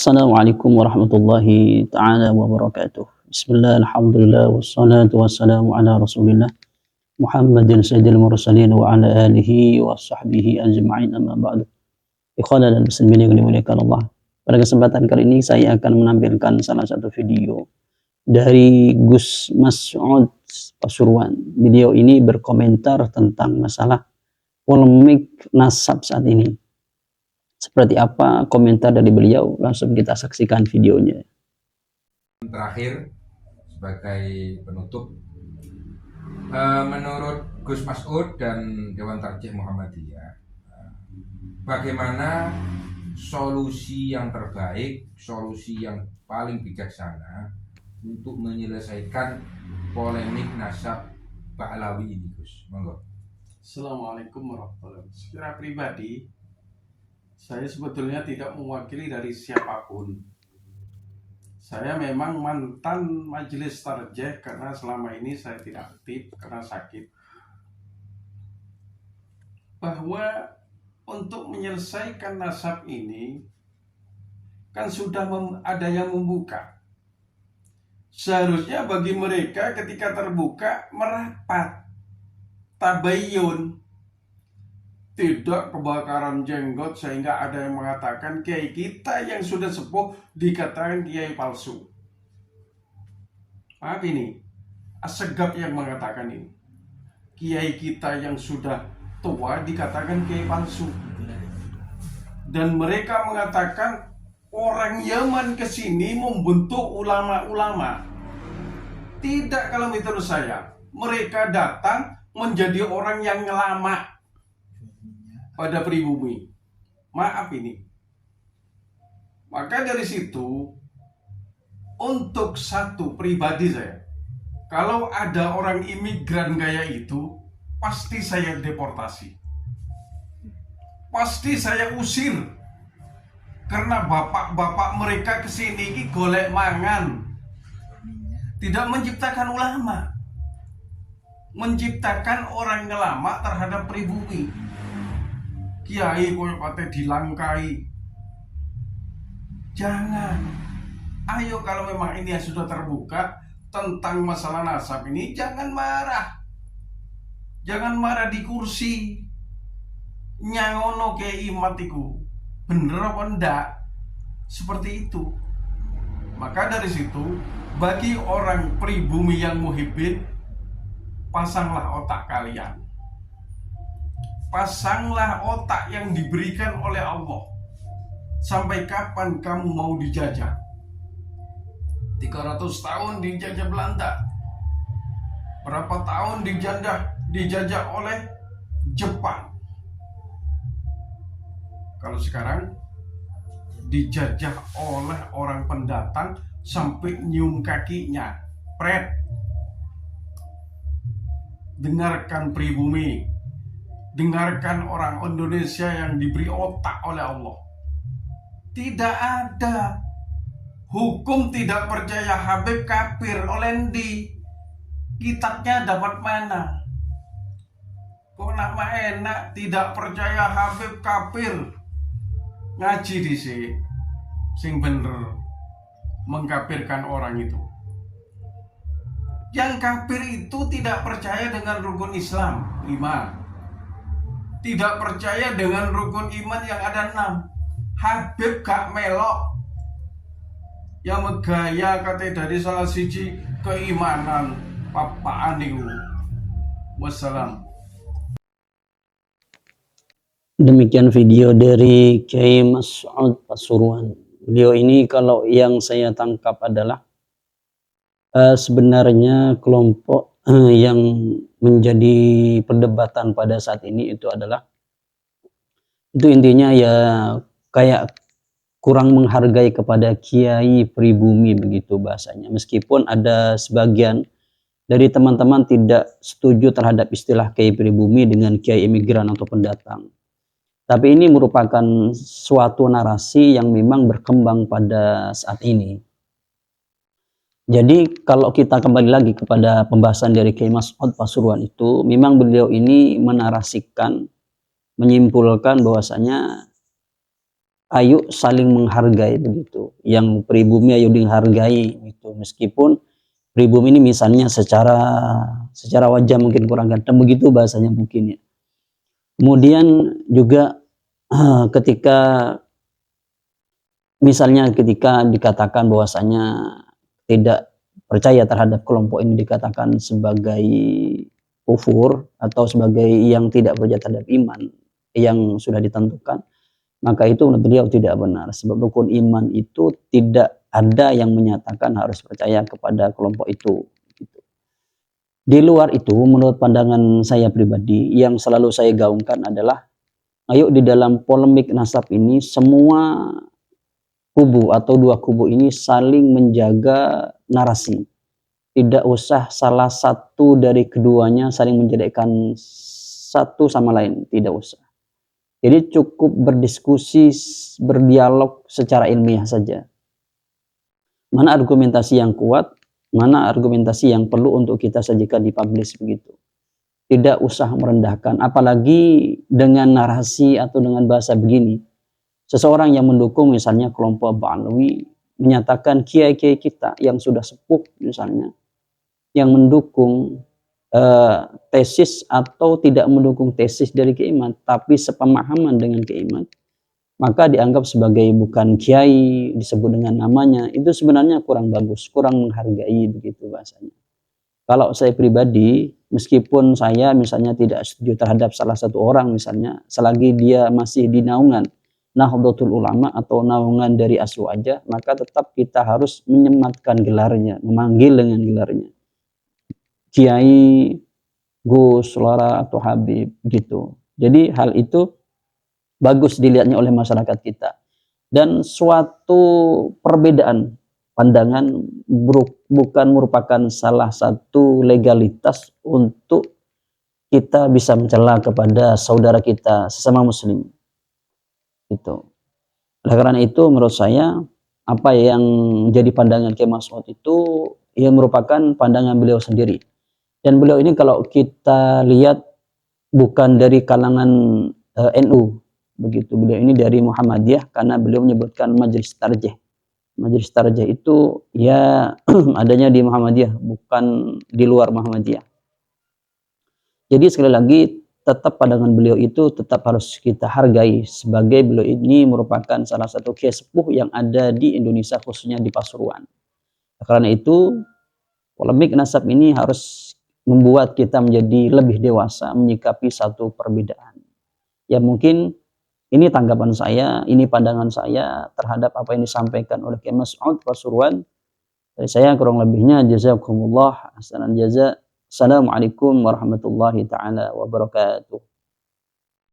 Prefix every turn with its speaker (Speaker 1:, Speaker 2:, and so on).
Speaker 1: Assalamualaikum warahmatullahi ta'ala wabarakatuh. Bismillah, alhamdulillah, wassalatu wassalamu ala rasulillah Muhammadin sayyidil mursalin wa ala alihi wa sahbihi ajma'in, amma ba'du. Ikhwana dan muslimin yang dimuliakan Allah, pada kesempatan kali ini saya akan menampilkan salah satu video dari Gus Mas'ud Pasuruan. Video ini berkomentar tentang masalah polemik nasab saat ini. Seperti apa komentar dari beliau? Langsung kita saksikan videonya.
Speaker 2: Terakhir sebagai penutup, menurut Gus Mas'ud dan Dewan Tarjih Muhammadiyah, bagaimana solusi yang terbaik, solusi yang paling bijaksana untuk menyelesaikan polemik nasab Pahlawi ini, Gus? Monggo.
Speaker 3: Assalamualaikum warahmatullahi wabarakatuh. Secara pribadi, saya sebetulnya tidak mewakili dari siapapun. Saya memang mantan majelis tarjih karena selama ini saya tidak aktif karena sakit. Bahwa untuk menyelesaikan nasab ini kan sudah ada yang membuka. Seharusnya bagi mereka ketika terbuka merapat, tabayyun. Tidak kebakaran jenggot sehingga ada yang mengatakan kiai kita yang sudah sepuh dikatakan kiai palsu. Maaf, ini Assegaf yang mengatakan ini. Kiai kita yang sudah tua dikatakan kiai palsu. Dan mereka mengatakan orang Yaman kesini membentuk ulama-ulama. Tidak, kalau menurut saya. Mereka datang menjadi orang yang ngelama pada pribumi. Maaf ini. Maka dari situ, untuk satu pribadi saya, kalau ada orang imigran gaya itu, pasti saya deportasi. Pasti saya usir. Karena bapak-bapak mereka kesini ini golek mangan. Tidak menciptakan ulama. Menciptakan orang ngelama terhadap pribumi. Kiai koyo kate dilangkai. Jangan. Ayo, kalau memang ini sudah terbuka tentang masalah nasab ini, jangan marah. Jangan marah di kursi. Nyangono ke imatiku. Bener apa enggak? Seperti itu. Maka dari situ, bagi orang pribumi yang muhibbin, pasanglah otak kalian. Pasanglah otak yang diberikan oleh Allah. Sampai kapan kamu mau dijajah? 300 tahun dijajah Belanda. Berapa tahun dijajah oleh Jepang. Kalau sekarang dijajah oleh orang pendatang sampai nyium kakinya. Pret. Dengarkan pribumi. Dengarkan orang Indonesia yang diberi otak oleh Allah. Tidak ada hukum tidak percaya Habib kafir oleh di kitabnya dapat mana? Kok nama enak tidak percaya Habib kafir? Ngaji di sini sing bener mengkafirkan orang itu. Yang kafir itu tidak percaya dengan rukun Islam 5. Tidak percaya dengan rukun iman yang ada 6. Habib gak melok. Yang megaya kata dari salah siji keimanan papaan niku. Wassalam.
Speaker 1: Demikian video dari Kiai Mas'ud Pasuruan. Beliau ini kalau yang saya tangkap adalah sebenarnya kelompok yang menjadi perdebatan pada saat ini itu adalah intinya ya kayak kurang menghargai kepada kiai pribumi, begitu bahasanya. Meskipun ada sebagian dari teman-teman tidak setuju terhadap istilah kiai pribumi dengan kiai imigran atau pendatang. Tapi ini merupakan suatu narasi yang memang berkembang pada saat ini. Jadi kalau kita kembali lagi kepada pembahasan dari Kiai Mas'ud Pasuruan itu, memang beliau ini menarasikan, menyimpulkan bahwasanya ayo saling menghargai begitu. Yang pribumi ayo dihargai gitu. Meskipun pribumi ini misalnya secara wajah mungkin kurang ganteng begitu bahasanya mungkin ya. Kemudian juga ketika misalnya ketika dikatakan bahwasanya tidak percaya terhadap kelompok ini dikatakan sebagai kufur atau sebagai yang tidak percaya terhadap iman yang sudah ditentukan, maka itu menurut beliau tidak benar. Sebab rukun iman itu tidak ada yang menyatakan harus percaya kepada kelompok itu. Di luar itu, menurut pandangan saya pribadi, yang selalu saya gaungkan adalah, ayo di dalam polemik nasab ini, semua kubu atau dua kubu ini saling menjaga narasi. Tidak usah salah satu dari keduanya saling menjadikan satu sama lain, tidak usah. Jadi cukup berdiskusi, berdialog secara ilmiah saja. Mana argumentasi yang kuat, mana argumentasi yang perlu untuk kita sajikan di publish begitu. Tidak usah merendahkan, apalagi dengan narasi atau dengan bahasa begini. Seseorang yang mendukung misalnya kelompok Ba'alawi menyatakan kiai-kiai kita yang sudah sepuh misalnya, yang mendukung tesis atau tidak mendukung tesis dari keiman, tapi sepemahaman dengan keiman, maka dianggap sebagai bukan kiai, disebut dengan namanya, itu sebenarnya kurang bagus, kurang menghargai begitu bahasanya. Kalau saya pribadi, meskipun saya misalnya tidak setuju terhadap salah satu orang misalnya, selagi dia masih di naungan Nahdlatul Ulama atau naungan dari Aswaja, maka tetap kita harus menyematkan gelarnya, memanggil dengan gelarnya. Kiai, Gus, Lora, atau Habib gitu. Jadi hal itu bagus dilihatnya oleh masyarakat kita. Dan suatu perbedaan pandangan bukan merupakan salah satu legalitas untuk kita bisa mencela kepada saudara kita sesama muslim. Itu. Oleh karena itu menurut saya apa yang jadi pandangan Kiai Mas'ud itu ya merupakan pandangan beliau sendiri. Dan beliau ini kalau kita lihat bukan dari kalangan NU begitu. Beliau ini dari Muhammadiyah karena beliau menyebutkan Majelis Tarjih. Majelis Tarjih itu ya adanya di Muhammadiyah, bukan di luar Muhammadiyah. Jadi sekali lagi tetap pandangan beliau itu tetap harus kita hargai sebagai beliau ini merupakan salah satu kiai sepuh yang ada di Indonesia khususnya di Pasuruan. Karena itu polemik nasab ini harus membuat kita menjadi lebih dewasa menyikapi satu perbedaan. Ya mungkin ini tanggapan saya, ini pandangan saya terhadap apa yang disampaikan oleh Kiai Mas'ud Pasuruan. Dari saya kurang lebihnya jazakumullah ahsanan jaza. Assalamualaikum warahmatullahi taala wabarakatuh.